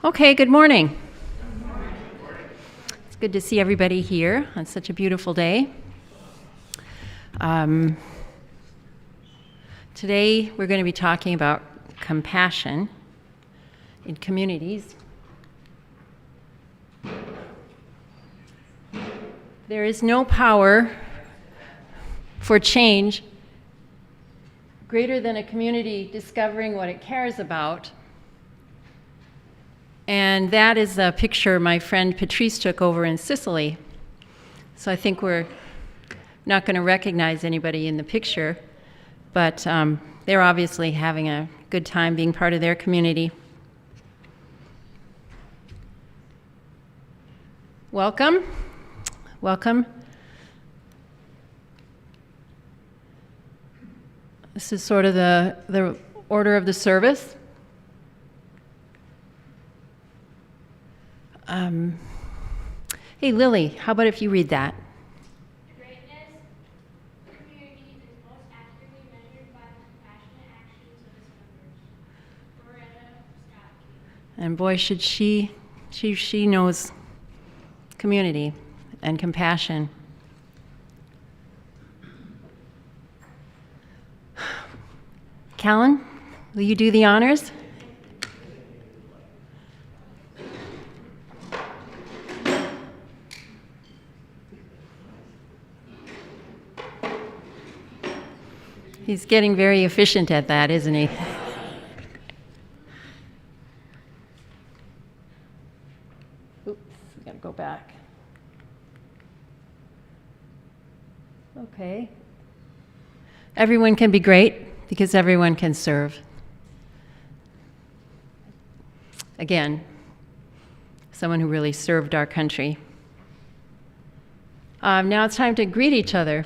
Okay, good morning. It's good to see everybody here on such a beautiful day. Today we're going to be talking about compassion in communities. There is no power for change greater than a community discovering what it cares about. And that is a picture my friend Patrice took over in Sicily. So I think we're not going to recognize anybody in the picture, but they're obviously having a good time being part of their community. Welcome. Welcome. This is sort of the order of the service. Hey, Lily, how about if you read that? The greatness of the community is most accurately measured by the compassionate actions of its members. Maureeen. And boy, should she knows community and compassion. Callan, will you do the honors? He's getting very efficient at that, isn't he? Oops, we gotta go back. Okay. Everyone can be great because everyone can serve. Again, someone who really served our country. Now it's time to greet each other.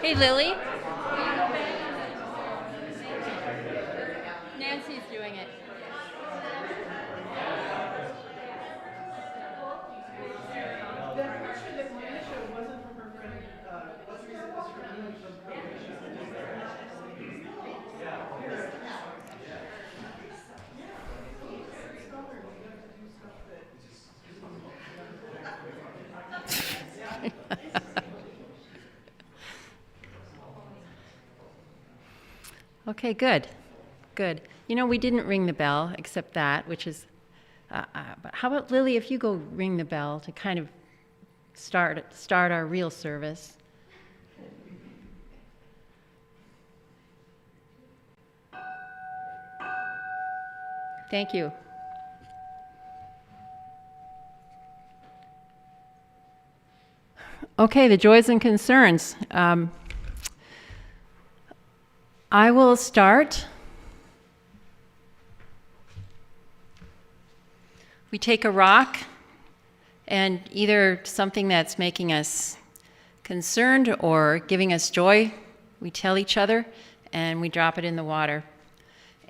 Hey, Lily. Nancy's doing it. That picture that Maureen showed wasn't from her friend, Patrice, it was from England. Okay, good. Good. You know, we didn't ring the bell except that, which is, but how about Lily, if you go ring the bell to kind of start our real service. Thank you. Okay, the joys and concerns. I will start. We take a rock and either something that's making us concerned or giving us joy, we tell each other and we drop it in the water.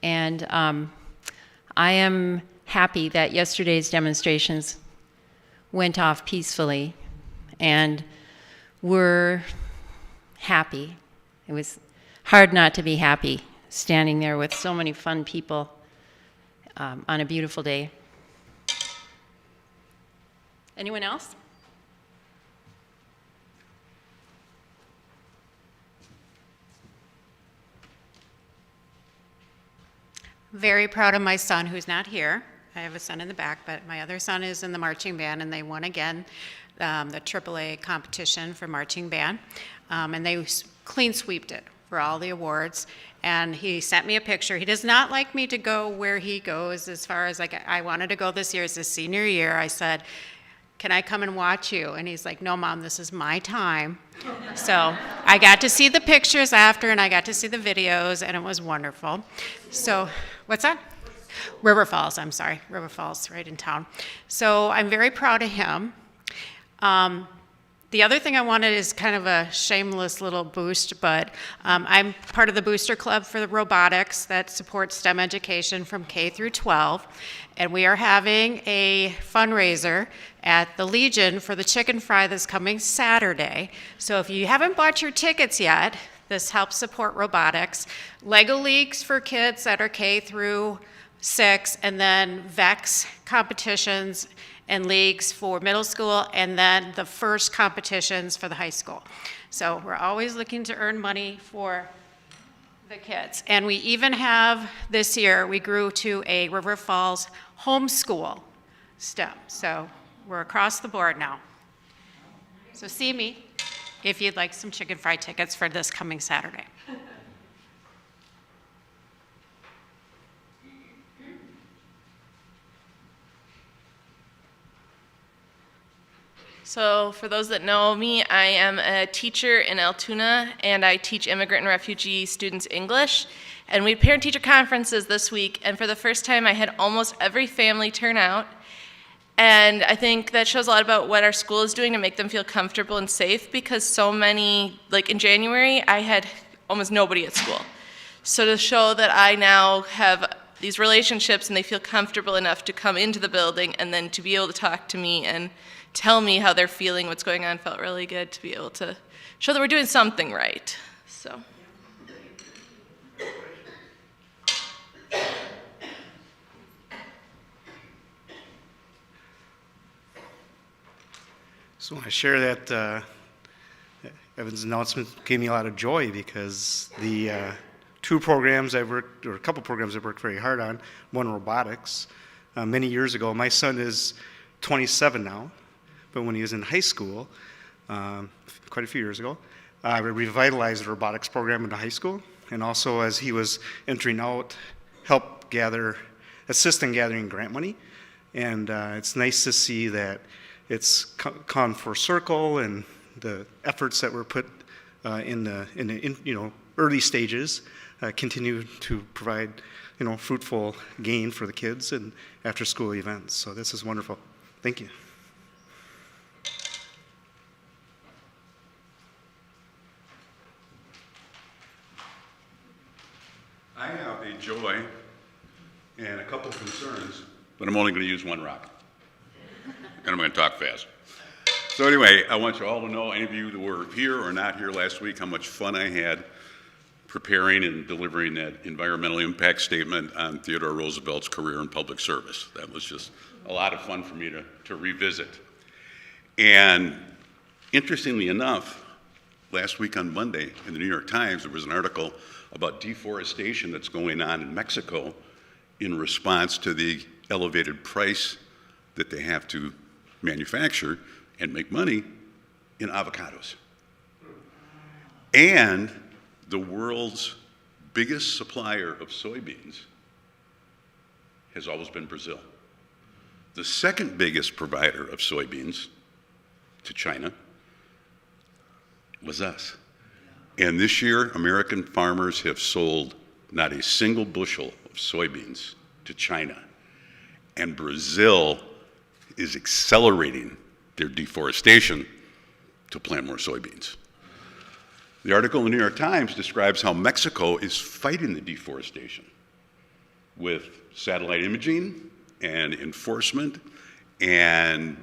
And I am happy that yesterday's demonstrations went off peacefully and we're happy. It was hard not to be happy standing there with so many fun people on a beautiful day. Anyone else? Very proud of my son, who's not here. I have a son in the back, but my other son is in the marching band, and they won again the AAA competition for marching band. And they clean sweeped it for all the awards. And he sent me a picture. He does not like me to go where he goes as far as like I wanted to go this year. It's his senior year. I said, can I come and watch you? And he's like, no, Mom, this is my time. So I got to see the pictures after, and I got to see the videos, and it was wonderful. So, what's that? River Falls, I'm sorry. River Falls, right in town. So I'm very proud of him. The other thing I wanted is kind of a shameless little boost, but I'm part of the Booster Club for the robotics that supports STEM education from K through 12. And we are having a fundraiser at the Legion for the chicken fry that's coming Saturday. So if you haven't bought your tickets yet, this helps support robotics. Lego Leagues for kids that are K through 6, and then VEX competitions and leagues for middle school, and then the first competitions for the high school. So we're always looking to earn money for the kids. And we even have, this year, we grew to a River Falls homeschool STEM. So we're across the board now. So see me if you'd like some chicken fry tickets for this coming Saturday. So for those that know me, I am a teacher in Altoona, and I teach immigrant and refugee students English. And we had parent-teacher conferences this week, and for the first time I had almost every family turn out. And I think that shows a lot about what our school is doing to make them feel comfortable and safe, because so many, like in January, I had almost nobody at school. So to show that I now have these relationships and they feel comfortable enough to come into the building and then to be able to talk to me and tell me how they're feeling, what's going on, felt really good to be able to show that we're doing something right. So. So I share that Evan's announcement gave me a lot of joy, because the two programs I worked, or a couple programs I worked very hard on, one robotics, many years ago. My son is 27 now, but when he was in high school, quite a few years ago, I revitalized the robotics program in the high school, and also as he was entering out, helped assist in gathering grant money. And it's nice to see that it's come full circle, and the efforts that were put in the early stages continue to provide fruitful gain for the kids and after school events. So this is wonderful. Thank you. I have a joy and a couple concerns, but I'm only going to use one rock. And I'm going to talk fast. So anyway, I want you all to know, any of you that were here or not here last week, how much fun I had preparing and delivering that environmental impact statement on Theodore Roosevelt's career in public service. That was just a lot of fun for me to revisit. And interestingly enough, last week on Monday in the New York Times, there was an article about deforestation that's going on in Mexico in response to the elevated price that they have to manufacture and make money in avocados. And the world's biggest supplier of soybeans has always been Brazil. The second biggest provider of soybeans to China was us. And this year, American farmers have sold not a single bushel of soybeans to China. And Brazil is accelerating their deforestation to plant more soybeans. The article in the New York Times describes how Mexico is fighting the deforestation with satellite imaging and enforcement, and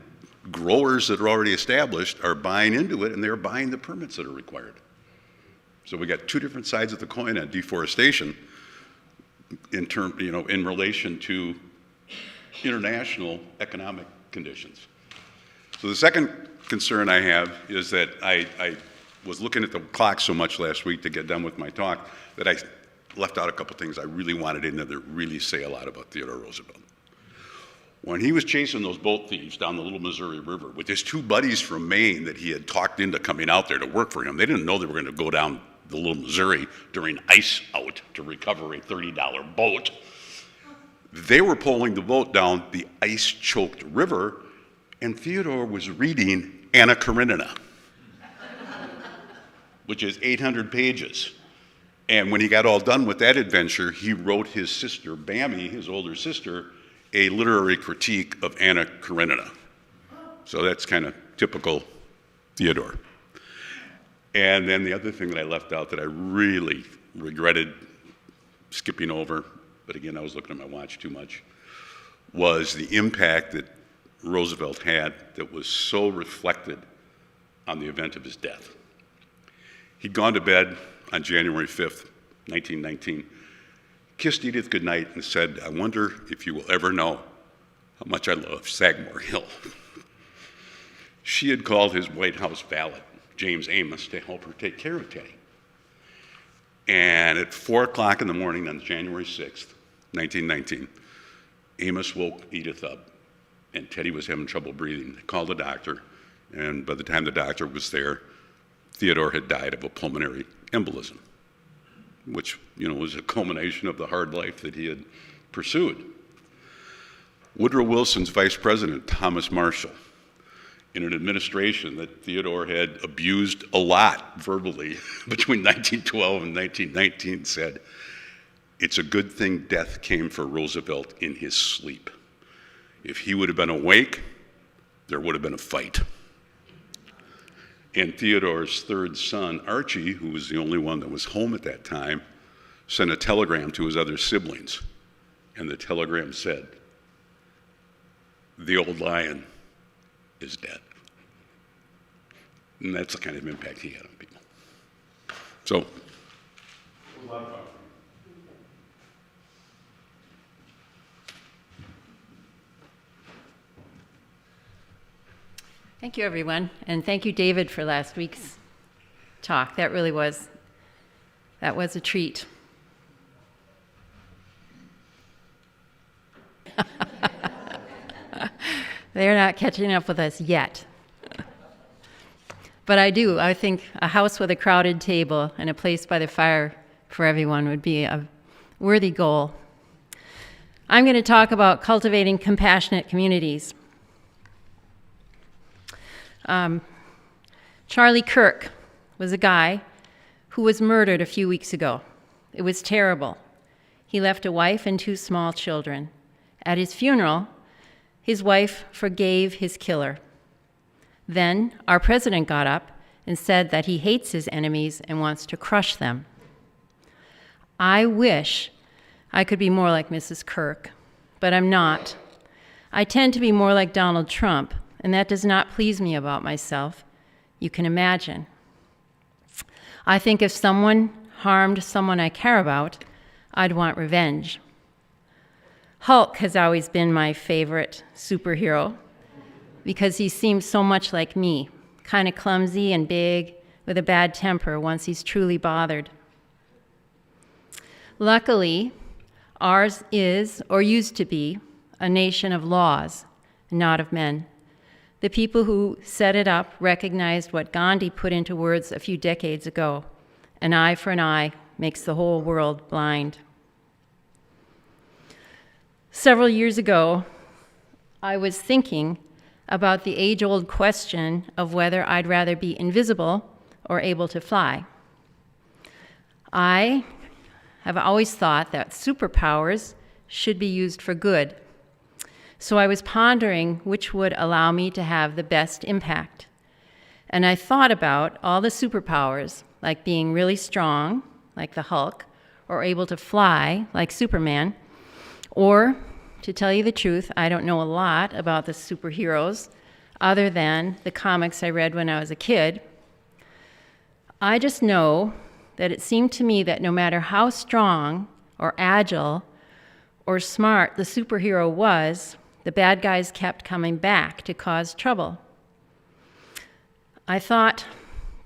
growers that are already established are buying into it, and they're buying the permits that are required. So we got two different sides of the coin on deforestation in relation to international economic conditions. So the second concern I have is that I was looking at the clock so much last week to get done with my talk that I left out a couple things I really wanted in there that really say a lot about Theodore Roosevelt. When he was chasing those boat thieves down the Little Missouri River with his two buddies from Maine that he had talked into coming out there to work for him, they didn't know they were going to go down the Little Missouri during ice out to recover a $30 boat. They were pulling the boat down the ice-choked river, and Theodore was reading Anna Karenina, which is 800 pages. And when he got all done with that adventure, he wrote his sister, Bammy, his older sister, a literary critique of Anna Karenina. So that's kind of typical Theodore. And then the other thing that I left out that I really regretted skipping over, but again, I was looking at my watch too much, was the impact that Roosevelt had that was so reflected on the event of his death. He'd gone to bed on January 5th, 1919, kissed Edith goodnight and said, "I wonder if you will ever know how much I love Sagamore Hill." She had called his White House valet, James Amos, to help her take care of Teddy. And at 4 o'clock in the morning on January 6th, 1919, Amos woke Edith up, and Teddy was having trouble breathing. They called the doctor, and by the time the doctor was there, Theodore had died of a pulmonary embolism, which, was a culmination of the hard life that he had pursued. Woodrow Wilson's vice president, Thomas Marshall, in an administration that Theodore had abused a lot verbally between 1912 and 1919, said, "It's a good thing death came for Roosevelt in his sleep. If he would have been awake, there would have been a fight." And Theodore's third son, Archie, who was the only one that was home at that time, sent a telegram to his other siblings. And the telegram said, "The old lion is dead." And that's the kind of impact he had on people. So, it was a lot of fun. Thank you, everyone, and thank you, David, for last week's talk. That was a treat. They're not catching up with us yet. But I think a house with a crowded table and a place by the fire for everyone would be a worthy goal. I'm going to talk about cultivating compassionate communities. Charlie Kirk was a guy who was murdered a few weeks ago. It was terrible. He left a wife and 2 small children. At his funeral, his wife forgave his killer. Then our president got up and said that he hates his enemies and wants to crush them. I wish I could be more like Mrs. Kirk, but I'm not. I tend to be more like Donald Trump, and that does not please me about myself. You can imagine. I think if someone harmed someone I care about, I'd want revenge. Hulk has always been my favorite superhero because he seems so much like me, kind of clumsy and big, with a bad temper once he's truly bothered. Luckily, ours is, or used to be, a nation of laws, not of men. The people who set it up recognized what Gandhi put into words a few decades ago: an eye for an eye makes the whole world blind. Several years ago, I was thinking about the age-old question of whether I'd rather be invisible or able to fly. I have always thought that superpowers should be used for good. So I was pondering which would allow me to have the best impact. And I thought about all the superpowers, like being really strong, like the Hulk, or able to fly, like Superman, or, to tell you the truth, I don't know a lot about the superheroes other than the comics I read when I was a kid. I just know that it seemed to me that no matter how strong or agile or smart the superhero was, the bad guys kept coming back to cause trouble. I thought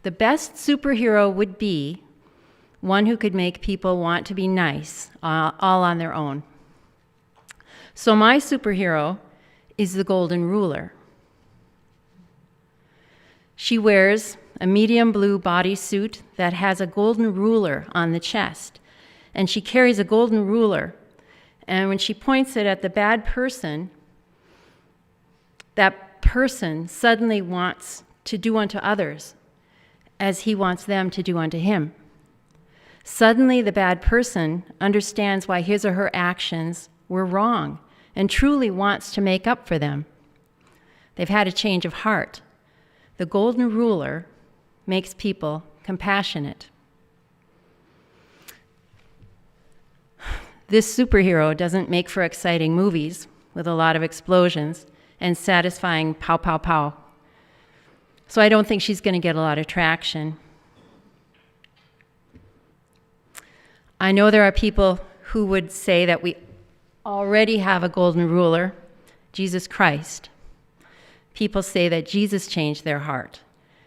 the best superhero would be one who could make people want to be nice, all on their own. So my superhero is the Golden Ruler. She wears a medium blue bodysuit that has a golden ruler on the chest, and she carries a golden ruler, and when she points it at the bad person, that person suddenly wants to do unto others as he wants them to do unto him. Suddenly the bad person understands why his or her actions were wrong and truly wants to make up for them. They've had a change of heart. The golden ruler makes people compassionate. This superhero doesn't make for exciting movies with a lot of explosions and satisfying pow, pow, pow. So I don't think she's going to get a lot of traction. I know there are people who would say that we already have a golden ruler, Jesus Christ. People say that Jesus changed their heart.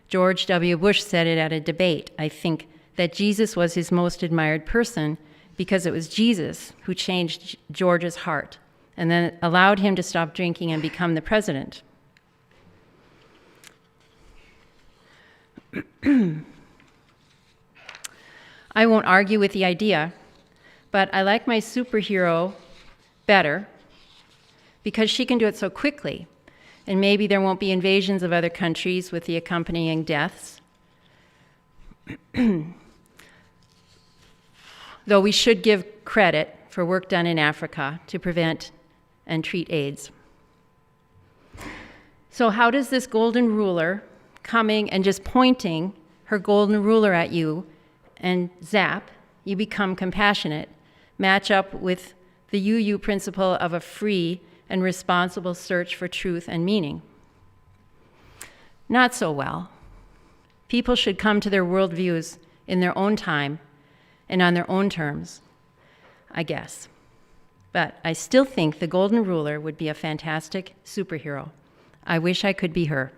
George W. Bush said it at a debate, I think, that Jesus was his most admired person because it was Jesus who changed George's heart and then allowed him to stop drinking and become the president. I won't argue with the idea, but I like my superhero better because she can do it so quickly, and maybe there won't be invasions of other countries with the accompanying deaths. Though we should give credit for work done in Africa to prevent and treat AIDS. So how does this golden ruler coming and just pointing her golden ruler at you and zap, you become compassionate, match up with the UU principle of a free and responsible search for truth and meaning? Not so well. People should come to their worldviews in their own time and on their own terms, I guess. But I still think the golden ruler would be a fantastic superhero. I wish I could be her.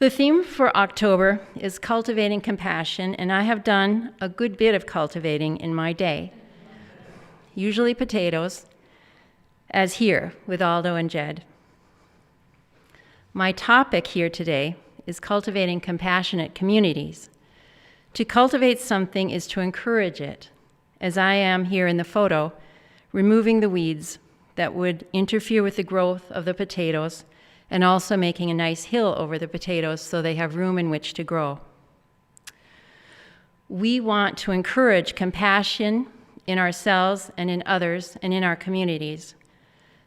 The theme for October is cultivating compassion, and I have done a good bit of cultivating in my day. Usually potatoes, as here with Aldo and Jed. My topic here today is cultivating compassionate communities. To cultivate something is to encourage it, as I am here in the photo, removing the weeds that would interfere with the growth of the potatoes and also making a nice hill over the potatoes so they have room in which to grow. We want to encourage compassion in ourselves and in others and in our communities.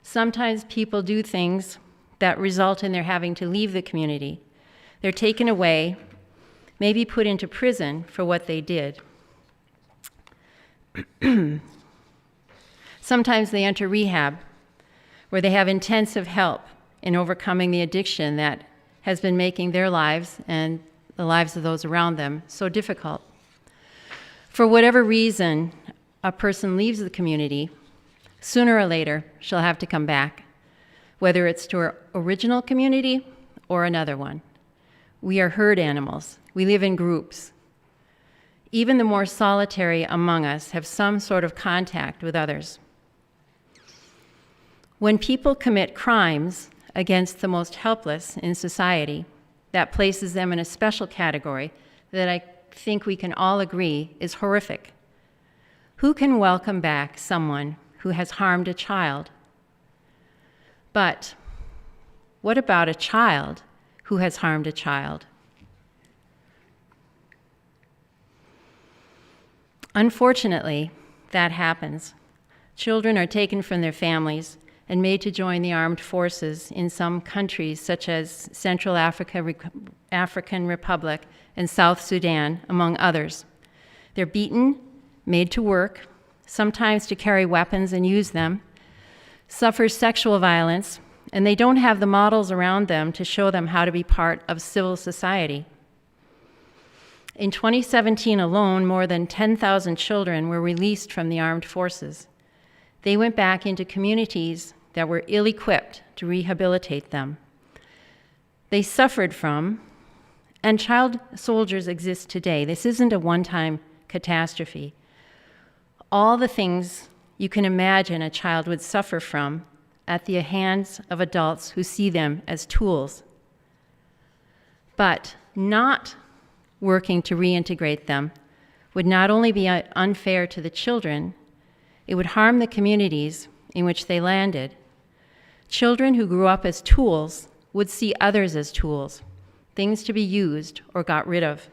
Sometimes people do things that result in their having to leave the community. They're taken away, maybe put into prison for what they did. Sometimes they enter rehab, where they have intensive help in overcoming the addiction that has been making their lives and the lives of those around them so difficult. For whatever reason a person leaves the community, sooner or later she'll have to come back, whether it's to her original community or another one. We are herd animals. We live in groups. Even the more solitary among us have some sort of contact with others. When people commit crimes against the most helpless in society, that places them in a special category that I think we can all agree is horrific. Who can welcome back someone who has harmed a child? But what about a child who has harmed a child? Unfortunately, that happens. Children are taken from their families and made to join the armed forces in some countries such as Central African Republic and South Sudan, among others. They're beaten, made to work, sometimes to carry weapons and use them, suffer sexual violence, and they don't have the models around them to show them how to be part of civil society. In 2017 alone, more than 10,000 children were released from the armed forces. They went back into communities that were ill-equipped to rehabilitate them. They suffered from, and child soldiers exist today. This isn't a one-time catastrophe. All the things you can imagine a child would suffer from at the hands of adults who see them as tools. But not working to reintegrate them would not only be unfair to the children, it would harm the communities in which they landed. Children who grew up as tools would see others as tools, things to be used or got rid of.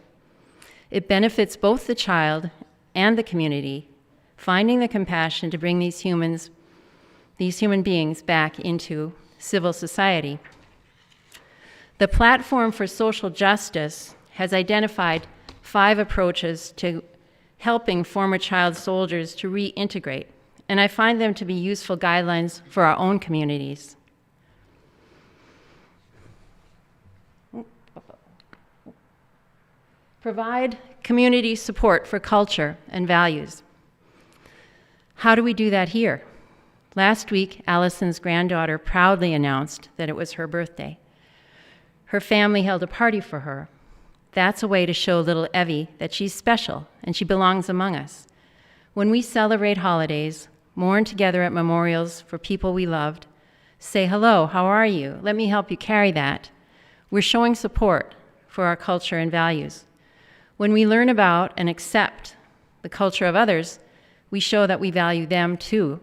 It benefits both the child and the community, finding the compassion to bring these human beings back into civil society. The Platform for Social Justice has identified 5 approaches to helping former child soldiers to reintegrate, and I find them to be useful guidelines for our own communities. Provide community support for culture and values. How do we do that here? Last week, Allison's granddaughter proudly announced that it was her birthday. Her family held a party for her. That's a way to show little Evie that she's special and she belongs among us. When we celebrate holidays, mourn together at memorials for people we loved, say, hello, how are you? Let me help you carry that. We're showing support for our culture and values. When we learn about and accept the culture of others, we show that we value them too.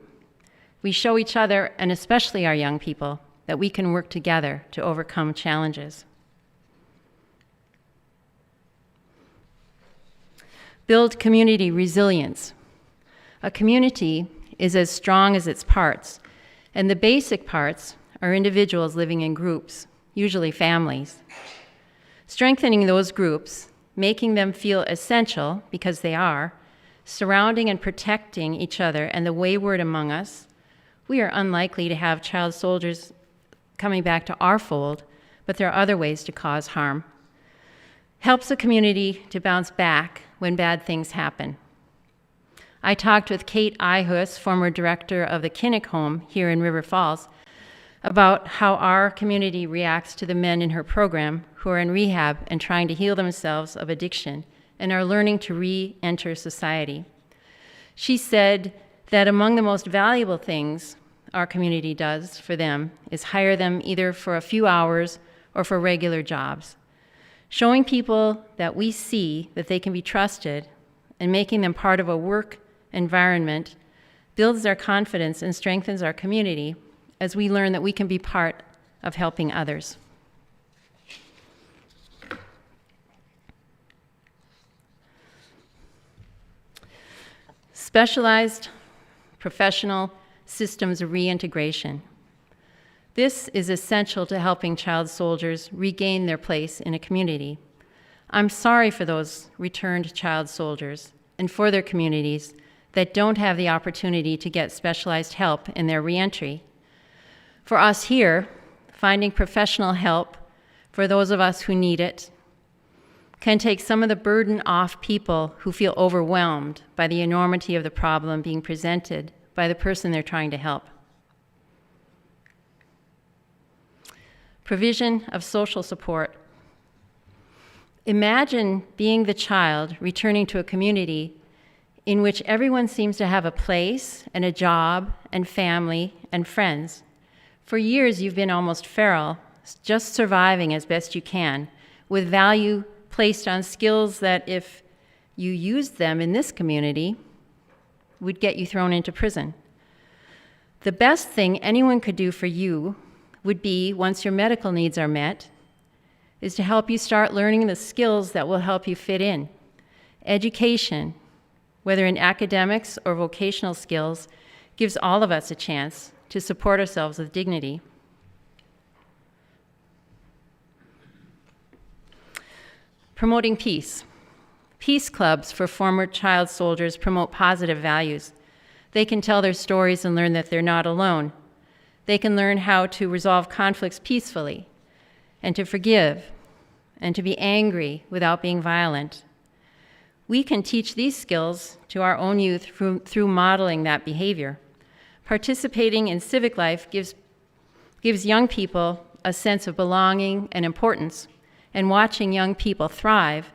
We show each other, and especially our young people, that we can work together to overcome challenges. Build community resilience. A community is as strong as its parts, and the basic parts are individuals living in groups, usually families. Strengthening those groups, making them feel essential, because they are, surrounding and protecting each other and the wayward among us, we are unlikely to have child soldiers coming back to our fold, but there are other ways to cause harm. Helps a community to bounce back when bad things happen. I talked with Kate Ihus, former director of the Kinnick Home here in River Falls, about how our community reacts to the men in her program who are in rehab and trying to heal themselves of addiction and are learning to re-enter society. She said that among the most valuable things our community does for them is hire them either for a few hours or for regular jobs. Showing people that we see that they can be trusted and making them part of a work environment builds their confidence and strengthens our community as we learn that we can be part of helping others. Specialized professional systems of reintegration. This is essential to helping child soldiers regain their place in a community. I'm sorry for those returned child soldiers and for their communities that don't have the opportunity to get specialized help in their reentry. For us here, finding professional help for those of us who need it can take some of the burden off people who feel overwhelmed by the enormity of the problem being presented by the person they're trying to help. Provision of social support. Imagine being the child returning to a community in which everyone seems to have a place and a job and family and friends. For years, you've been almost feral, just surviving as best you can, with value placed on skills that, if you used them in this community, would get you thrown into prison. The best thing anyone could do for you would be, once your medical needs are met, is to help you start learning the skills that will help you fit in. Education, whether in academics or vocational skills, gives all of us a chance to support ourselves with dignity. Promoting peace. Peace clubs for former child soldiers promote positive values. They can tell their stories and learn that they're not alone. They can learn how to resolve conflicts peacefully, and to forgive, and to be angry without being violent. We can teach these skills to our own youth through modeling that behavior. Participating in civic life gives young people a sense of belonging and importance, and watching young people thrive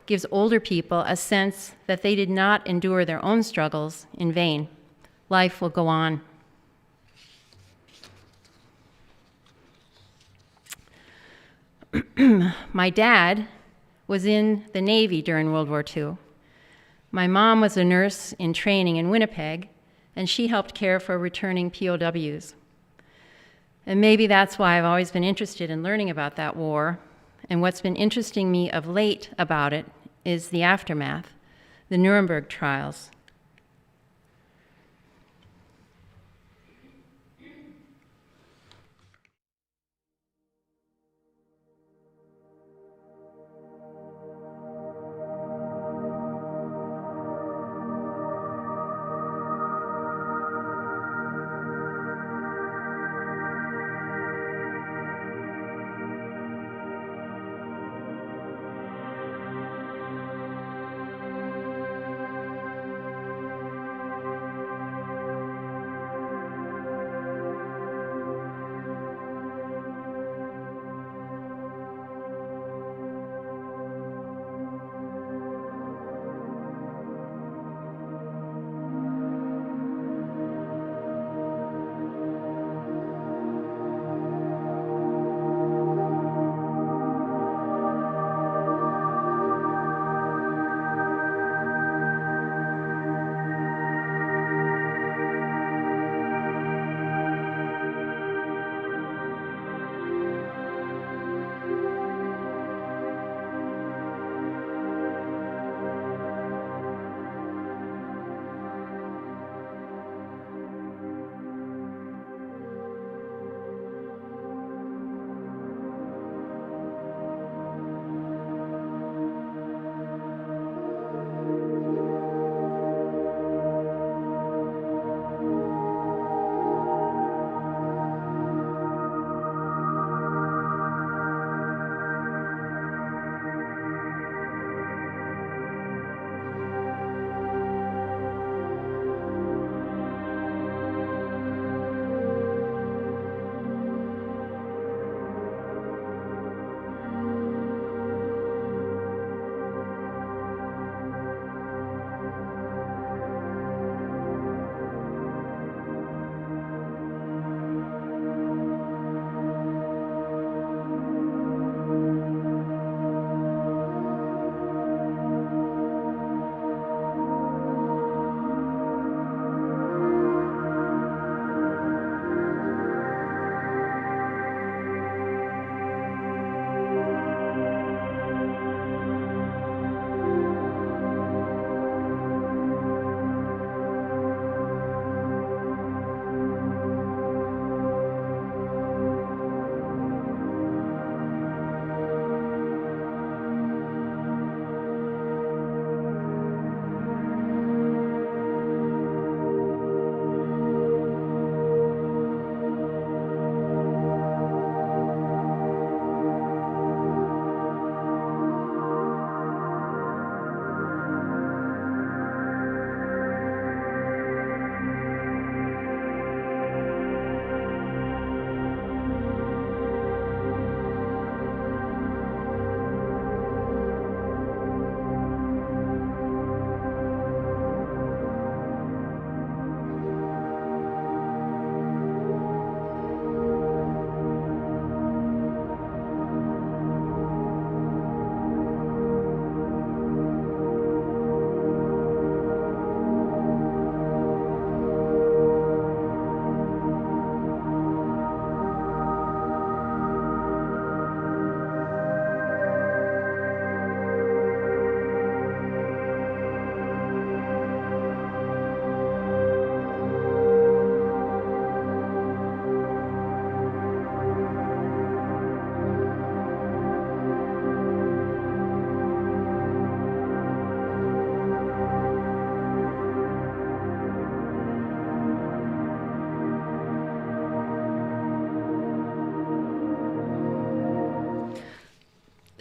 gives older people a sense that they did not endure their own struggles in vain. Life will go on. My dad was in the Navy during World War II. My mom was a nurse in training in Winnipeg, and she helped care for returning POWs. And maybe that's why I've always been interested in learning about that war. And what's been interesting me of late about it is the aftermath, the Nuremberg trials.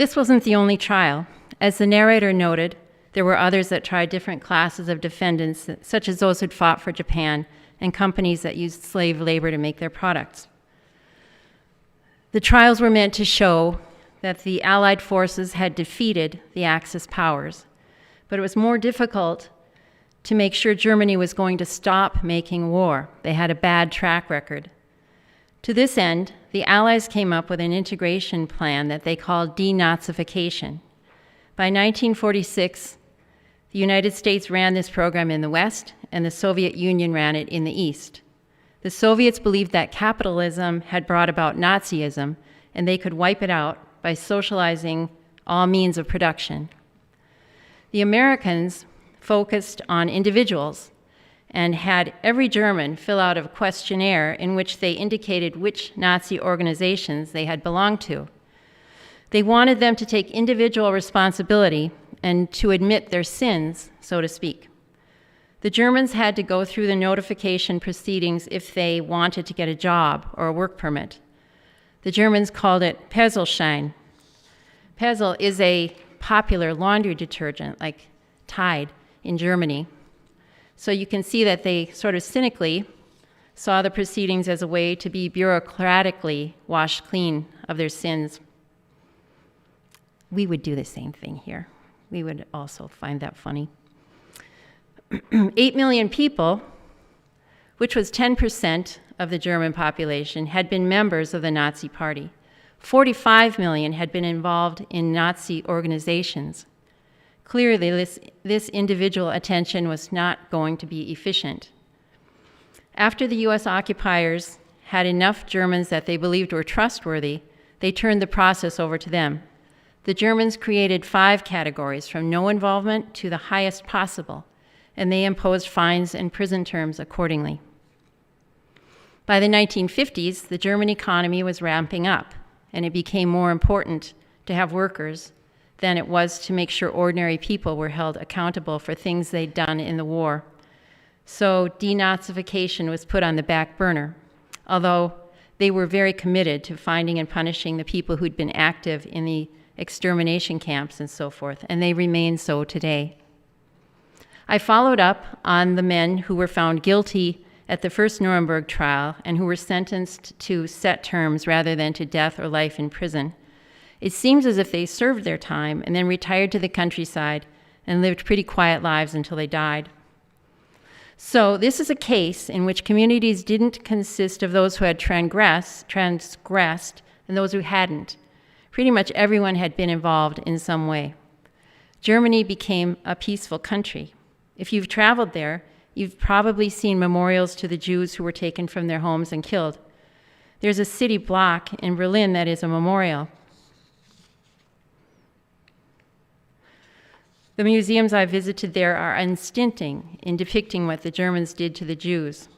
This wasn't the only trial. As the narrator noted, there were others that tried different classes of defendants, such as those who'd fought for Japan and companies that used slave labor to make their products. The trials were meant to show that the Allied forces had defeated the Axis powers, but it was more difficult to make sure Germany was going to stop making war. They had a bad track record. To this end, the Allies came up with an integration plan that they called denazification. By 1946, the United States ran this program in the West, and the Soviet Union ran it in the East. The Soviets believed that capitalism had brought about Nazism, and they could wipe it out by socializing all means of production. The Americans focused on individuals and had every German fill out a questionnaire in which they indicated which Nazi organizations they had belonged to. They wanted them to take individual responsibility and to admit their sins, so to speak. The Germans had to go through the notification proceedings if they wanted to get a job or a work permit. The Germans called it Persilschein. Persil is a popular laundry detergent, like Tide in Germany. So you can see that they sort of cynically saw the proceedings as a way to be bureaucratically washed clean of their sins. We would do the same thing here. We would also find that funny. 8 million people, which was 10% of the German population, had been members of the Nazi Party. 45 million had been involved in Nazi organizations. Clearly, this individual attention was not going to be efficient. After the US occupiers had enough Germans that they believed were trustworthy, they turned the process over to them. The Germans created 5 categories, from no involvement to the highest possible, and they imposed fines and prison terms accordingly. By the 1950s, the German economy was ramping up, and it became more important to have workers than it was to make sure ordinary people were held accountable for things they'd done in the war. So denazification was put on the back burner, although they were very committed to finding and punishing the people who'd been active in the extermination camps and so forth, and they remain so today. I followed up on the men who were found guilty at the first Nuremberg trial and who were sentenced to set terms rather than to death or life in prison. It seems as if they served their time and then retired to the countryside and lived pretty quiet lives until they died. So this is a case in which communities didn't consist of those who had transgressed and those who hadn't. Pretty much everyone had been involved in some way. Germany became a peaceful country. If you've traveled there, you've probably seen memorials to the Jews who were taken from their homes and killed. There's a city block in Berlin that is a memorial. The museums I visited there are unstinting in depicting what the Germans did to the Jews.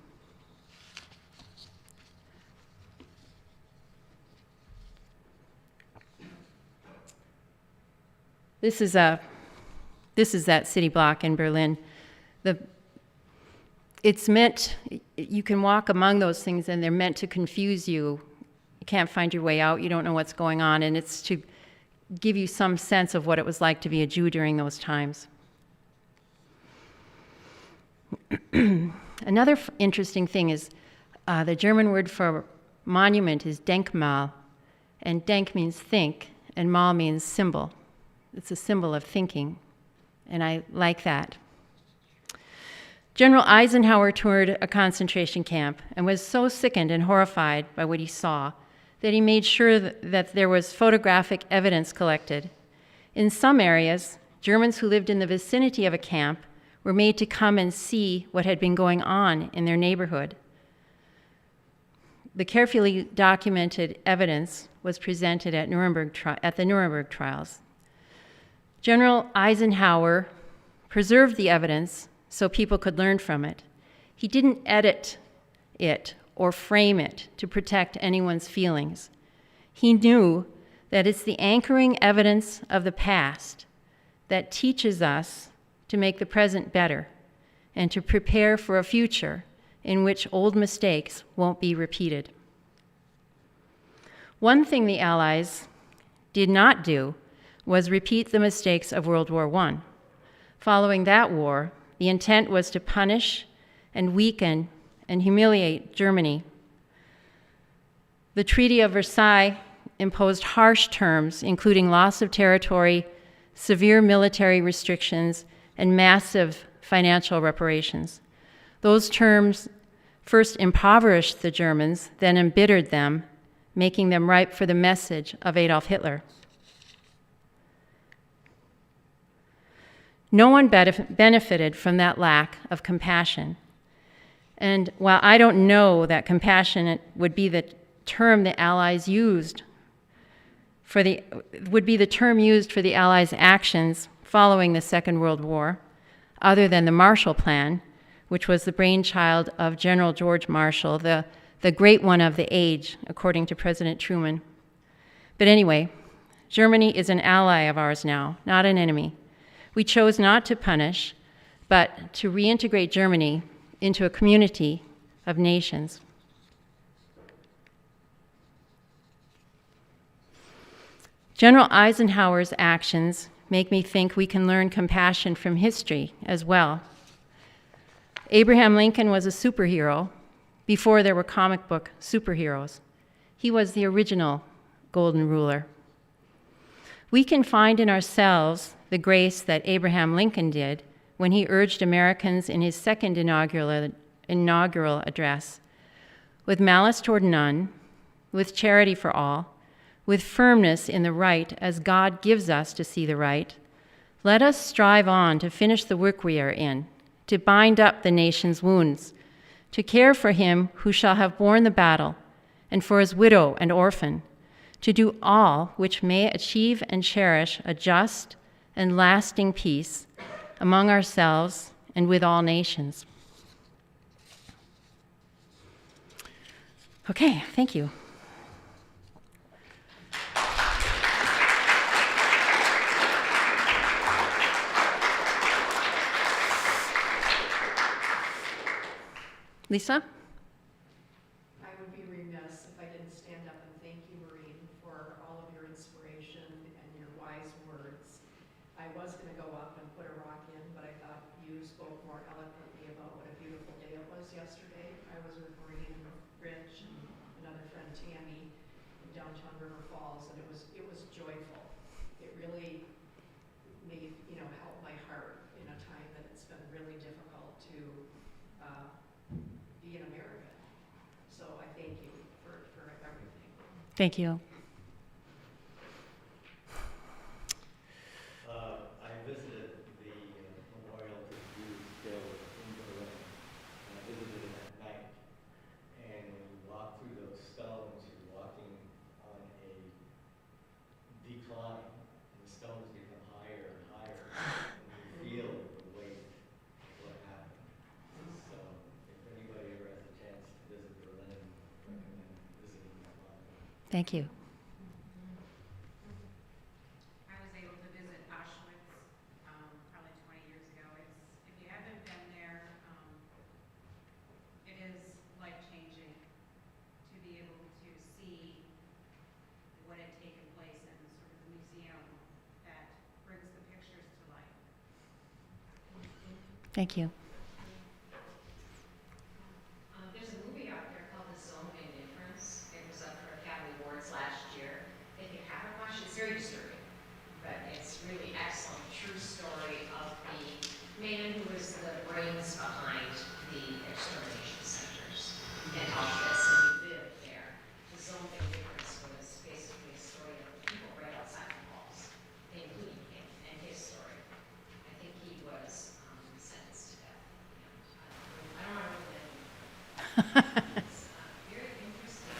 This is that city block in Berlin. It's meant, you can walk among those things and they're meant to confuse you. You can't find your way out, you don't know what's going on, and it's to give you some sense of what it was like to be a Jew during those times. Another interesting thing is the German word for monument is Denkmal, and Denk means think, and Mal means symbol. It's a symbol of thinking, and I like that. General Eisenhower toured a concentration camp and was so sickened and horrified by what he saw that he made sure that there was photographic evidence collected. In some areas, Germans who lived in the vicinity of a camp were made to come and see what had been going on in their neighborhood. The carefully documented evidence was presented at the Nuremberg trials. General Eisenhower preserved the evidence so people could learn from it. He didn't edit it or frame it to protect anyone's feelings. He knew that it's the anchoring evidence of the past that teaches us to make the present better and to prepare for a future in which old mistakes won't be repeated. One thing the Allies did not do was repeat the mistakes of World War I. Following that war, the intent was to punish and weaken and humiliate Germany. The Treaty of Versailles imposed harsh terms, including loss of territory, severe military restrictions, and massive financial reparations. Those terms first impoverished the Germans, then embittered them, making them ripe for the message of Adolf Hitler. No one benefited from that lack of compassion. And while I don't know that compassionate would be the term the Allies used would be the term used for the Allies' actions following the Second World War, other than the Marshall Plan, which was the brainchild of General George Marshall, the great one of the age, according to President Truman. But anyway, Germany is an ally of ours now, not an enemy. We chose not to punish, but to reintegrate Germany into a community of nations. General Eisenhower's actions make me think we can learn compassion from history as well. Abraham Lincoln was a superhero before there were comic book superheroes. He was the original golden ruler. We can find in ourselves the grace that Abraham Lincoln did when he urged Americans in his second inaugural address, with malice toward none, with charity for all, with firmness in the right as God gives us to see the right, let us strive on to finish the work we are in, to bind up the nation's wounds, to care for him who shall have borne the battle, and for his widow and orphan, to do all which may achieve and cherish a just and lasting peace among ourselves and with all nations. Okay, thank you. Lisa? I would be remiss if I didn't stand up and thank you, Maureen, for all of your inspiration and your wise words. I was going to go up and put a rock in, but I thought you spoke more eloquently about what a beautiful day it was yesterday. I was with Maureen and Rich and another friend, Tammy, in downtown River Falls, and it was joyful. It really made, help my heart in a time that it's been really difficult to be an American. So I thank you for everything. Thank you. I visited the memorial to the Jews killed in Berlin. I visited it at night. And when you walk through those stones, you're walking on a decline. And the stones become higher and higher. And you feel the weight of what happened. So if anybody ever has a chance to visit Berlin, I recommend visiting that monument. Thank you. I was able to visit Auschwitz probably 20 years ago. If you haven't been there, it is life-changing to be able to see what had taken place in sort of the museum that brings the pictures to life. Thank you. There's a movie out there called The Zone of Indifference. It was up for Academy Awards last year. If you haven't watched it, it's very disturbing, but it's really excellent. True story of the man who was the brains behind the extermination centers in Auschwitz, and he lived there. The Zone of Indifference was basically a story of the people right outside the walls, including him and his story. I think he was sentenced to death. I don't want to ruin it. It's very interesting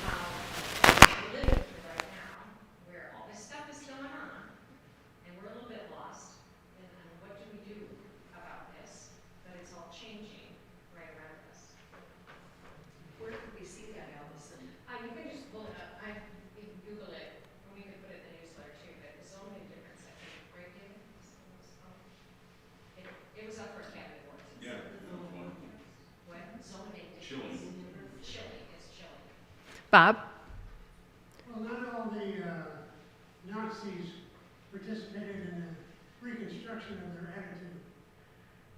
how we're living through right now, where all this stuff is going on, and we're a little bit lost, and what do we do about this? But it's all changing right around us. Where could we see that, Allison? You can just pull it up. You can Google it, and we could put it in the newsletter too, but the Zone of Indifference, I think, right, David? It was up for Academy Awards. Yeah. What? Zone of Indifference. Chilling. Chilling, it's chilling. Bob? Well, not all the participated in the reconstruction of their attitude.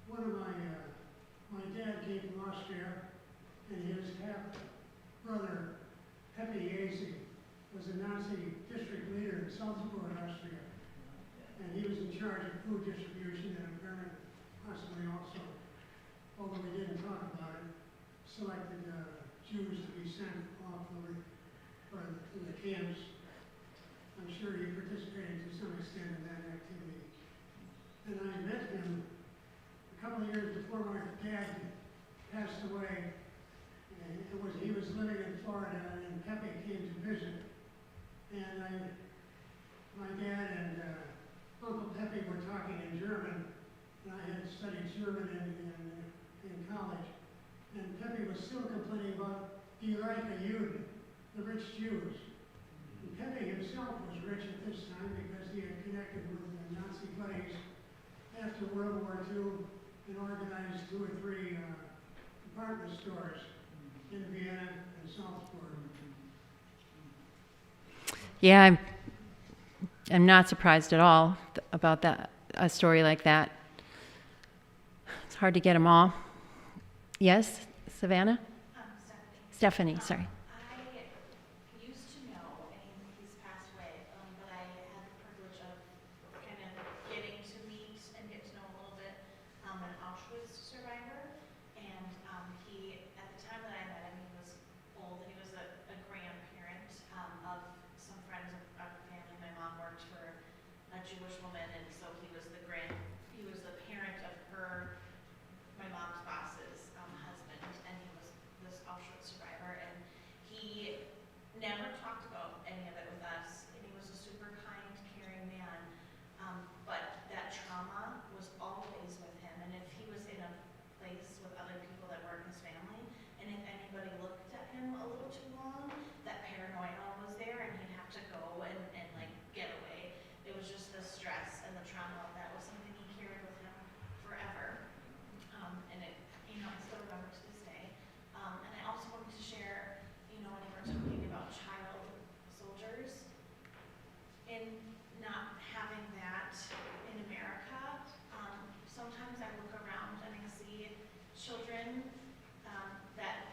One of my dad came from Austria, and his half-brother, Pepe Yacy, was a Nazi district leader in Salzburg, Austria. And he was in charge of food distribution and apparently, possibly also, although we didn't talk about it, selected Jews to be sent off to the camps. I'm sure he participated to some extent in that activity. And I met him a couple of years before my dad passed away. And he was living in Florida, and Pepe came to visit. And my dad and Uncle Pepe were talking in German, and I had studied German in college. And Pepe was still complaining about die reiche Juden, the rich Jews. And Pepe himself was rich at this time because he had connected with the Nazi buddies after World War II and organized 2 or 3 department stores in Vienna and Salzburg. Yeah, I'm not surprised at all about that, a story like that. It's hard to get them all. Yes, Savannah? Stephanie, sorry. I used to know, and he's passed away, but I had the privilege of kind of getting to meet and get to know a little bit an Auschwitz survivor. And he, at the time that I met him, he was old, and he was a grandparent of some friends of our family. My mom worked for a Jewish woman, and so he was the parent of my mom's boss's husband, and he was this Auschwitz survivor, and he never talked about any of it with us, and he was a super kind, caring man, but that trauma was always with him, and if he was in a place with other people that weren't his family, and if anybody looked at him a little too long, that paranoia was there, and he'd have to go and like get away. It was just the stress and the trauma of that was something he carried with him forever. And it, I still remember to this day. And I also wanted to share, when you were talking about child soldiers, in not having that in America, sometimes I look around and I see children that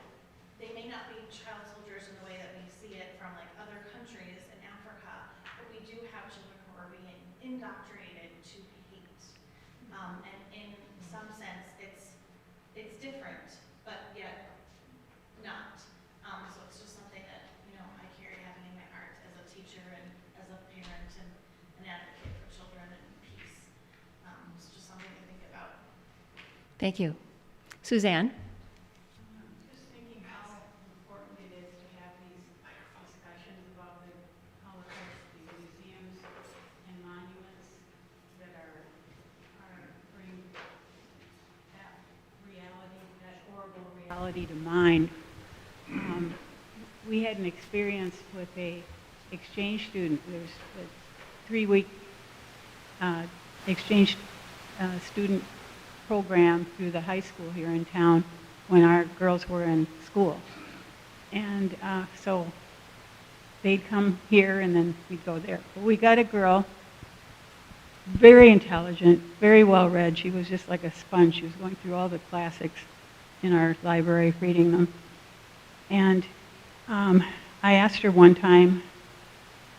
they may not be child soldiers in the way that we see it from like other countries in Africa, but we do have children who are being indoctrinated to hate. And in some sense, it's different, but yet not. So it's just something that, I carry having in my heart as a teacher and as a parent and an advocate for children and peace. It's just something to think about. Thank you. Suzanne? Just thinking how important it is to have these discussions about the Holocaust, the museums and monuments that are bring that reality, that horrible reality to mind. We had an experience with a exchange student. There's a 3-week exchange student program through the high school here in town when our girls were in school. And so they'd come here and then we'd go there. But we got a girl, very intelligent, very well read. She was just like a sponge. She was going through all the classics in our library, reading them. And I asked her one time,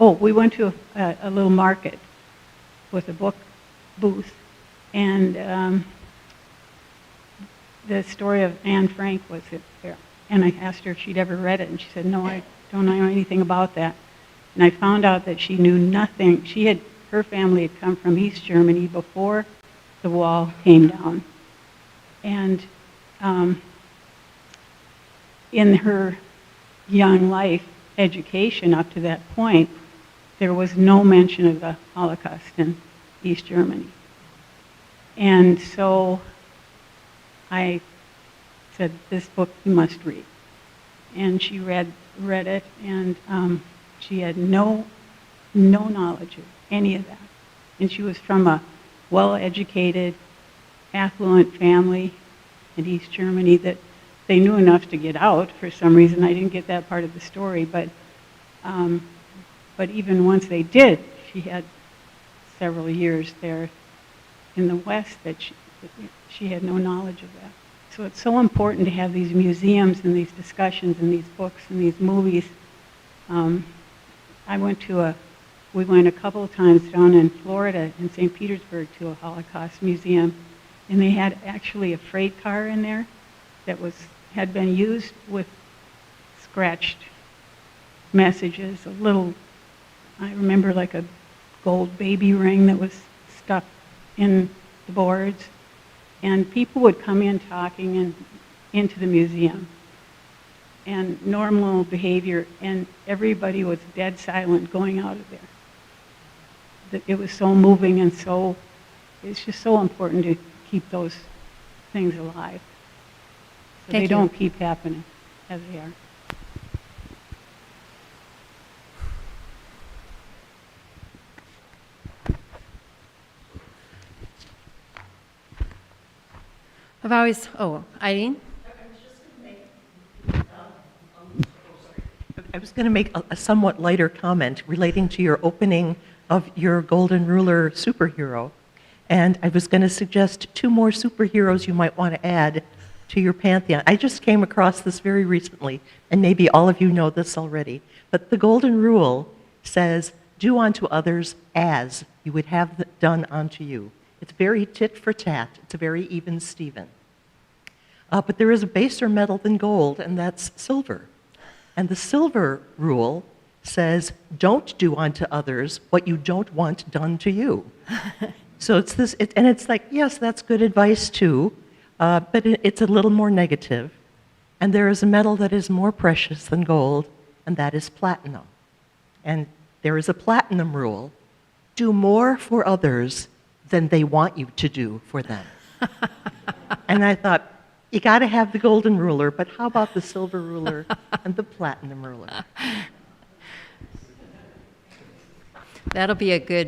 we went to a little market with a book booth, and the story of Anne Frank was there. And I asked her if she'd ever read it, and she said, no, I don't know anything about that. And I found out that she knew nothing. Her family had come from East Germany before the wall came down. And in her young life education up to that point, there was no mention of the Holocaust in East Germany. And so I said, this book you must read. And she read it, and she had no knowledge of any of that. And she was from a well-educated, affluent family in East Germany that they knew enough to get out for some reason. I didn't get that part of the story, but even once they did, she had several years there in the West that she had no knowledge of that. So it's so important to have these museums and these discussions and these books and these movies. We went a couple of times down in Florida, in St. Petersburg, to a Holocaust museum, and they had actually a freight car in there that had been used with scratched messages, I remember like a gold baby ring that was stuck in the boards, and people would come in talking and into the museum, and normal behavior, and everybody was dead silent going out of there. It was so moving, and it's just so important to keep those things alive, so Thank they you. don't keep happening as they are. Eileen? I was going to make a somewhat lighter comment relating to your opening of your Golden Ruler superhero. And I was going to suggest 2 more superheroes you might want to add to your pantheon. I just came across this very recently, and maybe all of you know this already. But the Golden Rule says, do unto others as you would have done unto you. It's very tit for tat. It's a very even Steven. But there is a baser metal than gold, and that's silver. And the silver rule says, don't do unto others what you don't want done to you. So it's this, and it's like, yes, that's good advice too, but it's a little more negative. And there is a metal that is more precious than gold, and that is platinum. And there is a platinum rule: do more for others than they want you to do for them. And I thought, you got to have the golden ruler, but how about the silver ruler and the platinum ruler? That'll be a good